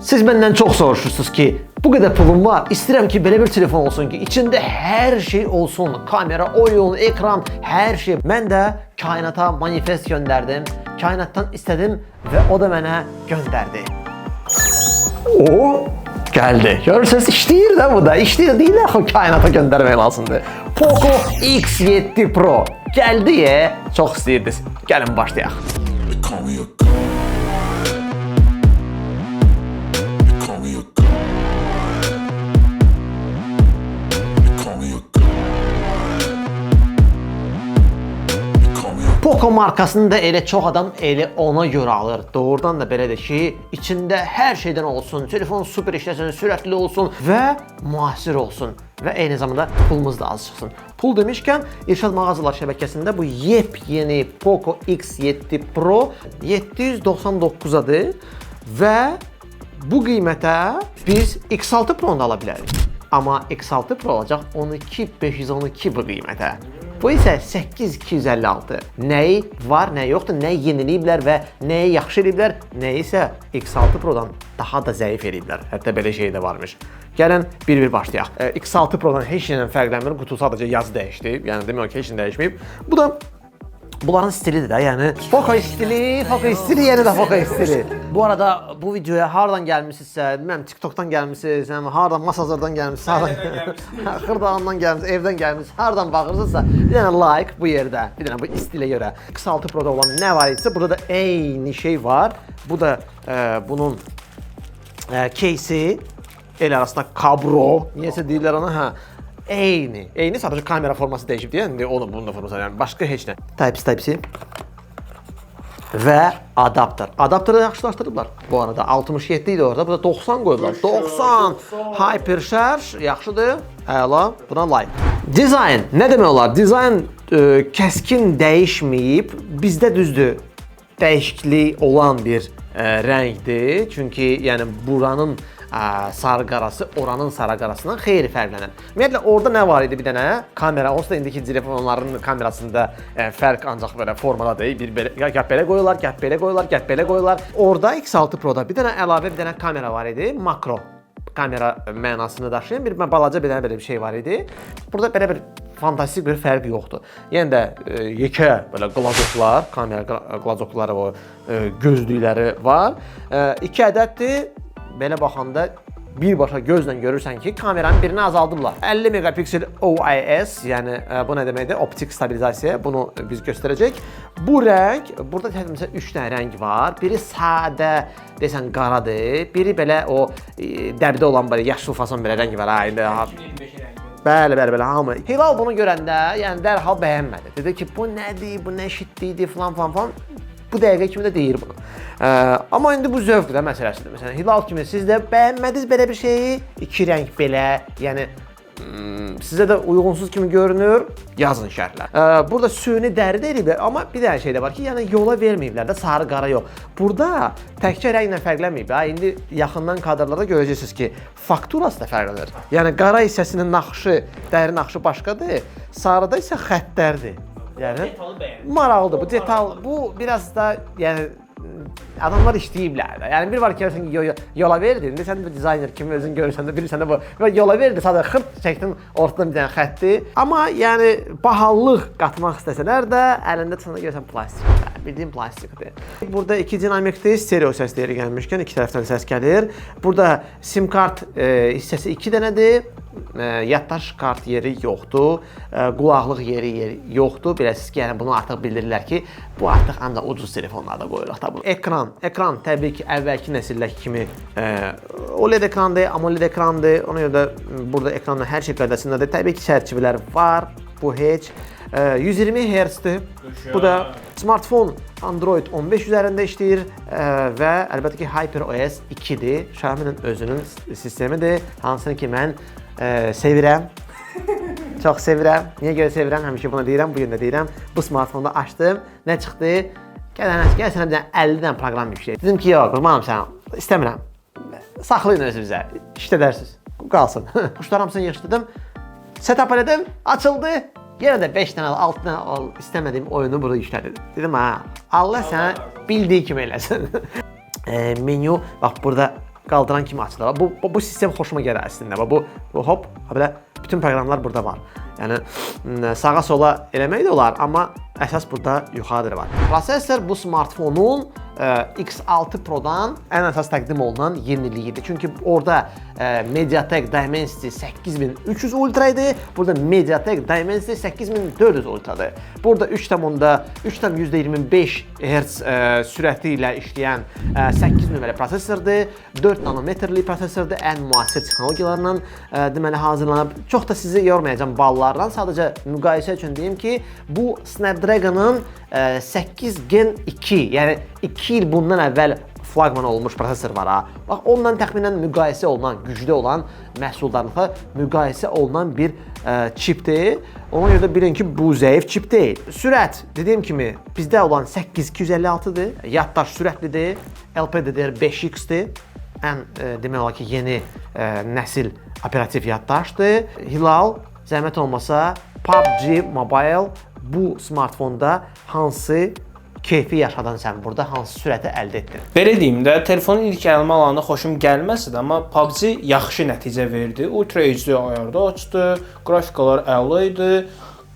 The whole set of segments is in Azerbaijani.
Siz məndən çox soruşursunuz ki, bu qədər pulum var, istəyirəm ki, belə bir telefon olsun ki, içində hər şey olsun, kamera, oyun, ekran, hər şey. Mən də kainata manifest göndərdim, kainatdan istədim və o da mənə göndərdi. O gəldi. Görürsünüz, işləyir də bu da, işləyir deyil axı kainata göndərmək lazımdır. Poco X7 Pro gəldi çox istəyirdiniz. Gəlin başlayaq. Poco markasını da elə çox adam elə ona görə alır. Doğrudan da belədir ki, içində hər şeydən olsun, telefon super işləsin, sürətli olsun və müasir olsun və eyni zamanda pulumuz da az çıxsın. Pul demişkən, İrşad Mağazalar şəbəkəsində bu yepyeni Poco X7 Pro 799-adır və bu qiymətə biz X6 Pro-nu da ala bilərik. Amma X6 Pro olacaq 12512 bu qiymətə. Bu isə 8256. Nəyi var, nə yoxdur, nəyi yeniləyiblər və nəyi yaxşı eləyiblər, nəyi isə X6 Pro-dan daha da zəif eləyiblər. Hətta belə şey də varmış. Gəlin bir-bir başlayaq. X6 Pro-dan heç şeylə fərqlənmir. Qutu sadəcə yazı dəyişdi. Yəni demək ki, heç nə dəyişməyib. Bu da bunların stilidir də, yəni Poco stili, yeni də Poco stili. Bu arada bu videoya hardan gəlmisinizsə, bilməm TikTokdan gəlmisiniz, hardan Masazırdan gəlmisiniz, Xırdağından gəlmisiniz, evdən gəlmisiniz, hardan baxırsınızsa bir dənə like bu yerdə, bir dənə bu stilə görə. X6 Pro-da olan nə var idisə, burada da eyni şey var. Bu da bunun case'i, el arasında kabro, niyəsə deyirlər ona, Eyni sadəcə kamera forması dəyişib deyə, indi onun bunun da forması, yəni başqa heç nə. Type-C və adapter. Adapteri yaxşılaşdırıblar. Bu arada 67 idi orada, burada 90 qoyublar. 90! Hyper Charge yaxşıdır, əla, buna like. Dizayn, nə demək olar? Dizayn kəskin dəyişməyib, bizdə düzdür dəyişiklik olan bir rəngdir. Çünki yəni buranın sarı qarası oranın sarı qarasından xeyli fərqlənir. Ümumiyyətlə orada nə var idi bir dənə kamera, onsuz da indiki telefonların kamerasında fərq ancaq belə formadadır. Bir belə gəp belə qoyurlar, gəp belə qoyurlar, gəp belə qoyurlar. Orada X6 Pro-da bir dənə əlavə bir dənə kamera var idi, makro kamera mənasını daşıyan bir balaca bir dənə belə bir şey var idi. Burada belə bir fantastik bir fərq yoxdur. Yəni də yekə belə qlazoklar, kamera qlazokları o gözlükləri var. 2 ədəddir. Belə baxanda birbaşa gözlə görürsən ki, kameranın birini azaldıblar. 50 megapiksel OIS, yəni bu nə deməkdir? Optik stabilizasiya, bunu biz göstərəcək. Bu rəng, burada təxminən 3 dənə rəng var. Biri sadə, desən qaradır. Biri belə o dəbdə olan belə yaşıl fason belə rəng var. Bəli, hamı. Hilal bunu görəndə, yəni dərhal bəyənmədi. Dedi ki, bu nədir, bu nə şitlidir falan. Bu dəqiqə kimi də deyir bunu. Amma indi bu zövq də məsələsidir. Məsələn, Hilal kimi siz də bəyənmədiniz belə bir şeyi, 2 rəng belə, yəni sizə də uyğunsuz kimi görünür, yazın şərhlər. Burada süni dəri deyiliblər, amma bir dənə şey də var ki, yəni yola verməyiblər də, sarı qara yox. Burada təkcə rənglə fərqlənməyib. İndi yaxından kadrlarda görəcəksiniz ki, fakturası da fərqlənir. Yəni qara hissəsinin naxışı, dəri naxışı başqadır, sarıda isə xəttlərdir. Yəni maraqlıdır bu detal. Bu biraz da yəni adamlar işləyiblər də. Yəni bir var ki, yola verdi. İndi sən də dizayner kimi özün görürsən də bilirsən də bu. Və yola verdi, sadəcə xırt çəkdin ortadan bir dənə xətti. Amma yəni bahalılıq qatmaq istəsələr də əlində çıxanda görürsən plastikdir. Bildiyin plastikdir. Burada 2 dinamikdir, stereo səsləri gəlmişkən 2 tərəfdən səs gəlir. Burada sim kart hissəsi 2 dənədir. Yaddaş kart yeri yoxdur, qulaqlıq yeri yoxdur. Biləsiniz ki, yəni bunu artıq bildirirlər ki, bu artıq ancaq ucuz telefonlarda qoyuruq da bunu. Ekran təbii ki, əvvəlki nəsilləki kimi OLED ekrandır, AMOLED ekrandır. Ona görə də burada ekranın hər şey qaydasındadır. Təbii ki, çərçivələr var, bu heç. 120 Hz-dir. Bu da smartfon Android 15 üzərində işləyir və əlbəttə ki, HyperOS 2-dir. Xiaomi'nin özünün sistemidir. Hansını ki, mən sevirəm. Çox sevirəm. Niyə görə sevirəm? Həmişə bunu deyirəm, bugün də deyirəm. Bu smartfonda açdım. Nə çıxdı? Gəl sənə bir dənə 50 dənə proqram yükləyək. Dedim ki, yox, qurbanım sənə. İstəmirəm. Saxlayın özünüzə. İşlədərsiniz. Qalsın. Quşlar hamısını yığışdırdım. Setup elədim. Açıldı. Yenə də 5 dənə, 6 dənə istəmədiyim oyunu burada yüklədim. Dedim, Allah sənə bildiyi kimi eləsin. Menyu, bax burada qaldıran kimi açılır. Bu sistem xoşuma gəlir əslində. Bu hop, belə bütün proqramlar burada var. Yəni sağa sola eləmək də olar, amma əsas burada yuxarıda var. Prosesor bu smartfonun X6 Pro-dan ən əsas təqdim olunan yeniliyidir. Çünki orada MediaTek Dimensity 8300 Ultra idi. Burada MediaTek Dimensity 8400 Ultra-dır. Burada 3.25 Hz sürəti ilə işləyən 8 nömrəli prosesordur. 4 nanometrli prosesordur. Ən müasir texnologiyalarla deməli hazırlanıb. Çox da sizi yormayacağam ballardan. Sadəcə müqayisə üçün deyim ki, bu Snapdragon'ın 8 Gen 2, yəni 2 il bundan əvvəl flagman olmuş prosesor var ha. Bax, ondan təxminən müqayisə olunan, güclü olan məhsullarla müqayisə olunan bir çipdir. Ona görə də bilin ki, bu zəif çip deyil. Sürət, dediyim kimi, bizdə olan 8256-dır. Yaddaş sürətlidir. LPDDR5X-dir. Ən demək olar ki, yeni nəsil operativ yaddaşdır. Hilal, zəhmət olmasa, PUBG Mobile bu smartfonda hansı keyfi yaşadan sən burada, hansı sürəti əldə etdin? Belə deyim də, telefonun ilk əlimə alanda xoşum gəlməsə də, amma PUBG yaxşı nəticə verdi. Ultra HD ayarda açdı, qrafikalar əla idi.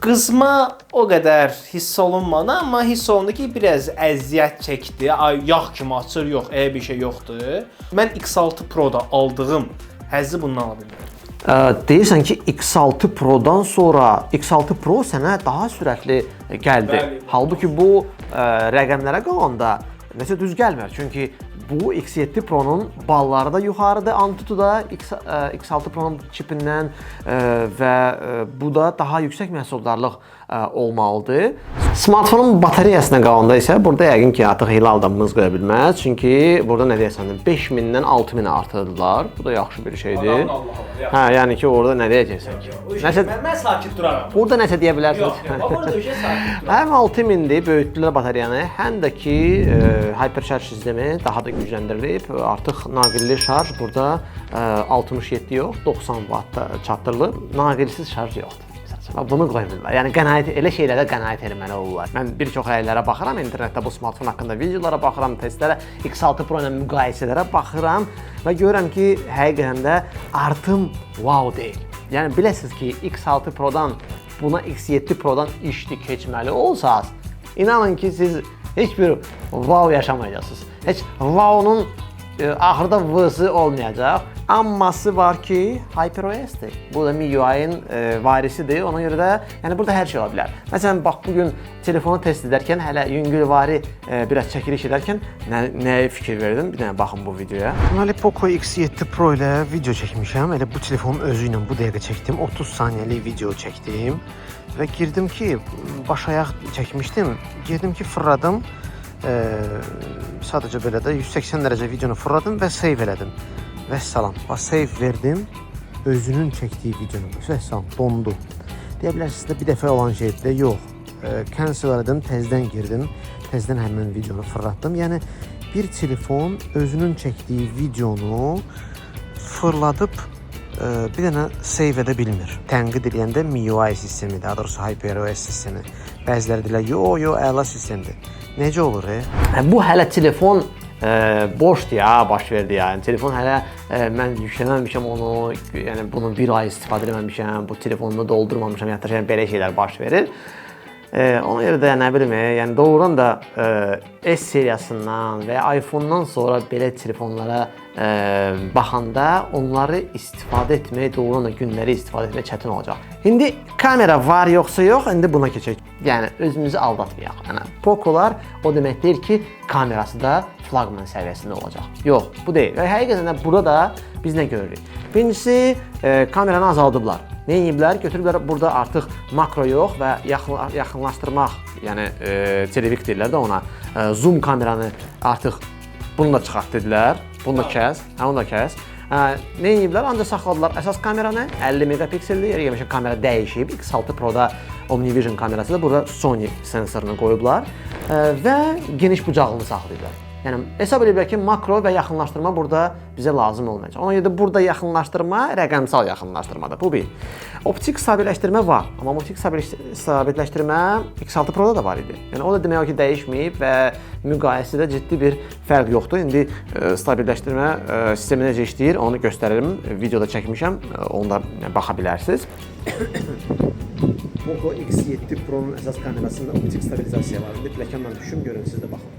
Qızma o qədər hiss olunmadı, amma hiss olundu ki, biraz əziyyət çəkdi. Ay, yağ kimi açır, yox, bir şey yoxdur. Mən X6 Pro-da aldığım həzzi bundan ala bilmirəm. Deyirsən ki, X6 Pro-dan sonra X6 Pro sənə daha sürətli gəldi. Bəli. Halbuki bu rəqəmlərə qalanda necə düz gəlmir. Çünki bu X7 Pro-nun balları da yuxarıda, Antutu'da X6 Pro-nun çipindən və bu da daha yüksək məhsuldarlıq olmalıdır. Smartfonun batareyasına qalanda isə burada yəqin ki, artıq Hilal da mızqıya bilməz. Çünki burada nə deyəsən, 5000-dən 6000-ə artırdılar. Bu da yaxşı bir şeydir. Hə, yəni ki, orada nə deyəcəksən ki? Mən sakit duraram. Burada nəsə deyə bilərsiniz. Yox, burada bir şey sakit duraram. Həm 6000-dir, böyütdülər batareyanı, həm də ki, hypercharge sistemi daha da gücləndirilib. Artıq naqilli şarj burada 67 yox, 90 watt çatdırılıb. Naqilsiz şarj yoxdur. Bunu qoymurlar. Yəni elə şeylərə qənaət etməli olurlar. Mən bir çox əylərə baxıram, internetdə bu smartfon haqqında videolara baxıram, testlərə, X6 Pro ilə müqayisələrə baxıram və görürəm ki, həqiqətən də artım wow deyil. Yəni biləsiniz ki, X6 Pro-dan buna X7 Pro-dan işli keçməli olsaz, inanın ki, siz heç bir wow yaşamayacaqsınız. Heç wow-nun axırda V-sı olmayacaq. Amması var ki, HyperOS-dir. Bu da MIUI-in varisidir. Ona görə də yəni burada hər şey ola bilər. Məsələn, bax bugün telefonu test edərkən, hələ yüngülvari biraz çəkiliş edərkən nəyə fikir verdim? Bir dənə baxın bu videoya. Deməli, Poco X7 Pro ilə video çəkmişəm. Elə bu telefonun özü ilə bu dəqiqə çəkdim. 30 saniyəlik video çəkdim və girdim ki, baş ayaq çəkmişdim. Girdim ki, fırladım. Sadəcə belə də 180 dərəcə videonu fırladım və save elədim. Vəssalam, save verdim, özünün çəkdiyi videonu, vəssalam, dondu. Deyə bilərsiniz də bir dəfə olan şeydir də, yox. Cancel elədim, təzdən girdim, təzdən həmin videonu fırlatdım. Yəni, bir telefon özünün çəkdiyi videonu fırladıb bir dənə save edə bilmir. Tənqid edəndə MIUI sistemi, daha doğrusu HyperOS sistemi. Bəziləri deyirlər, yox, əla sistemdir. Necə olur? Bu hələ telefon boşdur ya, baş verdi ya. Yəni, telefon hələ mən yüklənməmişəm onu, yəni bunu bir ay istifadə etməmişəm, bu telefonunu doldurmamışam, hətta belə şeylər baş verir. Ona görə də nə bilim, yəni doğrudan da S seriyasından və ya iPhone-dan sonra belə telefonlara baxanda onları istifadə etmək, doğrudan da günləri istifadə etmək çətin olacaq. İndi kamera var yoxsa yox, indi buna keçək. Yəni özümüzü aldatmayaq. Yəni Poco'lar o demək deyil ki, kamerası da flagman səviyyəsində olacaq. Yox, bu deyil. Və həqiqətən də burada da biz nə görürük? Birincisi, kameranı azaldıblar. Nə ediblər? Götürüblər burada artıq makro yox və yaxınlaşdırmaq, yəni televik deyirlər də ona, zoom kameranı artıq bunu da çıxart dedilər. Bunu da kəs, onu da kəs. Nə ediblər? Ancaq saxladılar əsas kameranı, 50 megapikseldir. Yeri gəlmişə kamera dəyişib. X6 Pro-da OmniVision kamerası da burada Sony sensorunu qoyublar və geniş bucaqlığını saxlayıblar. Yəni hesab ediblər ki, makro və yaxınlaşdırma burada bizə lazım olmayacaq. Ona görə də burada yaxınlaşdırma rəqəmsal yaxınlaşdırmadır. Bu bir. Optik sabitləşdirmə var, amma optik sabitləşdirmə X6 Pro-da da var idi. Yəni o da demək olar ki, dəyişməyib və müqayisədə ciddi bir fərq yoxdur. İndi stabilləşdirmə sistemi necə işləyir, onu göstəririm. Videoda çəkmişəm, onda baxa bilərsiniz. Poco X7 Pro-nun əsas kamerasında optik stabilizasiya var. İndi pləkanla düşüm, görün, siz də baxın.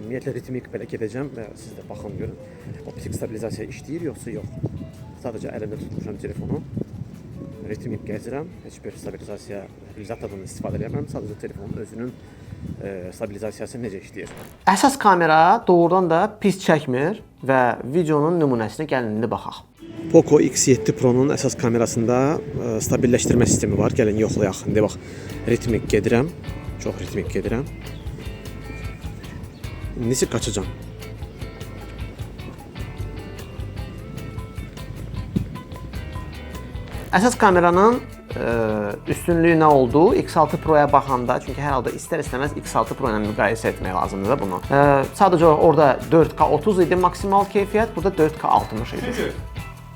Ümumiyyətlə ritmik belə gedəcəm və siz də baxın, görün. Optik stabilizasiya işləyir, yoxsa yox. Sadəcə əlimdə tutmuşam telefonu. Ritmik gəzirəm. Heç bir stabilizatordan istifadə edirəm. Sadəcə telefonun özünün stabilizasiyası necə işləyir. Əsas kamera doğrudan da pis çəkmir və videonun nümunəsinə gəlin indi baxaq. Poco X7 Pro-nun əsas kamerasında stabilləşdirmə sistemi var. Gəlin yoxlayaq. İndi bax, ritmik gedirəm. Çox ritmik gedirəm. İndisi qaçacam. Əsas kameranın üstünlüyü nə oldu? X6 Pro-ya baxanda, çünki hər halda istər-istəməz X6 Pro ilə müqayisə etmək lazımdır da bunu. Sadəcə orada 4K 30 idi maksimal keyfiyyət, burada 4K 60 idi.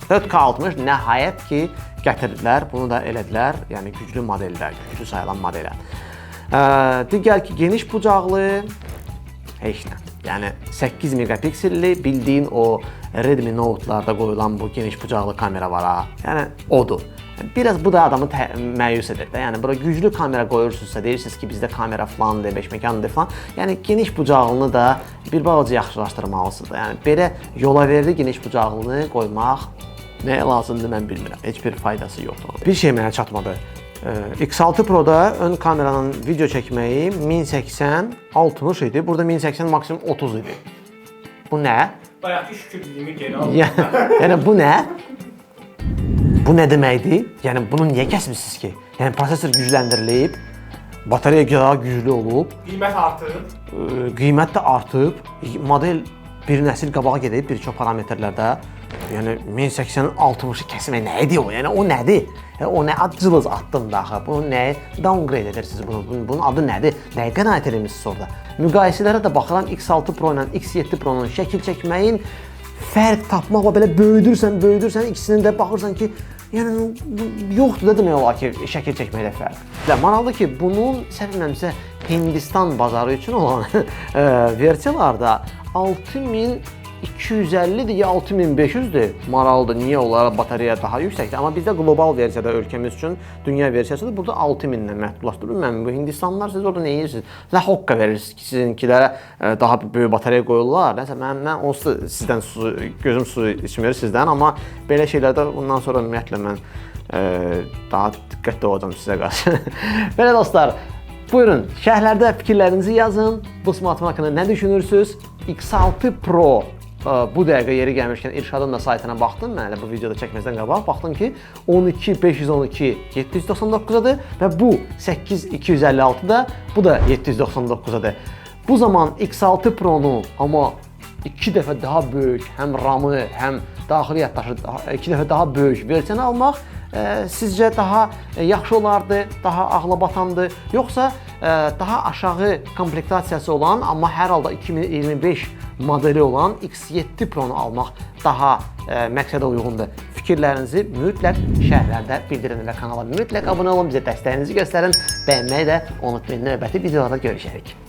4K 60 nəhayət ki, gətirdilər, bunu da elədilər, yəni güclü modeldə, güclü sayılan modelə. Digər ki, geniş bucaqlı, heç nə. Yəni 8 megapikselli bildiyin o Redmi Note-larda qoyulan bu geniş bucaqlı kamera var ha. Yəni odur. Biraz bu da adamı məyus edir də. Yəni bura güclü kamera qoyursunuzsa, deyirsiniz ki, bizdə kamera falandır, 5 mekandır falan. Yəni geniş bucaqlını da bir balaca yaxşılaşdırmalısınız da. Yəni belə yola verdi geniş bucaqlını qoymaq nəyə lazımdır mən bilmirəm. Heç bir faydası yoxdur. Bir şey mənə çatmadı. X6 Pro-da ön kameranın video çəkməyi 1080 60 idi. Burada 1080 maksimum 30 idi. Bu nə? Bayaqki şükürlüyümü geri aldım. Yəni bu nə? Bu nə deməkdir? Yəni bunu niyə kəsmisiniz ki? Yəni prosesor gücləndirilib, batareya daha güclü olub, Qiymət artıb. Qiymət də artıb, model bir nəsil qabağa gedib bir çox parametrlərdə. Yəni 1080-in 60-ı kəsmək nə idi o? Yəni o nədir? O nə cılız atdım da axı? Bunu nəyə downgrade edirsiniz bunu? Bunun adı nədir? Nəyə qənaət edirsiniz orada? Müqayisələrə də baxıram X6 Pro ilə X7 Pro-nun şəkil çəkməyin fərq tapmaqla belə böyüdürsən, ikisini də baxırsan ki, yəni yoxdur da demək olar ki, şəkil çəkməkdə fərq. Maraqlıdır ki, bunun səhv etmirəmsə Hindistan bazarı üçün olan versiyalarda 6250-dir ya 6500-dür. Maraqlıdır. Niyə onlara batareya daha yüksəkdir? Amma bizdə qlobal versiyada ölkəmiz üçün dünya versiyasıdır. Burada 6000-lə məhdudlaşdırılır. Mən bu Hindistanlılar siz orada nə edirsiniz? Sizə hoqqa verirsiniz ki, sizinkilərə daha böyük batareya qoyurlar. Nəsə mən onsuz da sizdən gözüm su içmir sizdən, amma belə şeylərdə bundan sonra ümumiyyətlə mən daha diqqətli olacağam sizə qarşı. Belə dostlar, buyurun, şərhlərdə fikirlərinizi yazın. Bu smartfon haqqında nə düşünürsünüz? X6 Pro bu dəqiqə yeri gəlmişkən İrşadın da saytına baxdım. Mən elə bu videoda çəkməzdən qabaq baxdım ki 12512 799-dadır və bu 8256-da, bu da 799-dadır. Bu zaman X6 Pro-nu amma 2 dəfə daha böyük, həm RAM-ı, həm daxili yaddaşı 2 dəfə daha böyük versiyanı almaq sizcə daha yaxşı olardı, daha ağlabatandı, yoxsa daha aşağı komplektasiyası olan, amma hər halda 2025 modeli olan X7 Pro-nu almaq daha məqsədə uyğundur. Fikirlərinizi mütləq şərhlərdə bildirin və kanala mütləq abunə olun, bizə dəstəyinizi göstərin, bəyənməyi də unutmayın. Növbəti videolarda görüşərik.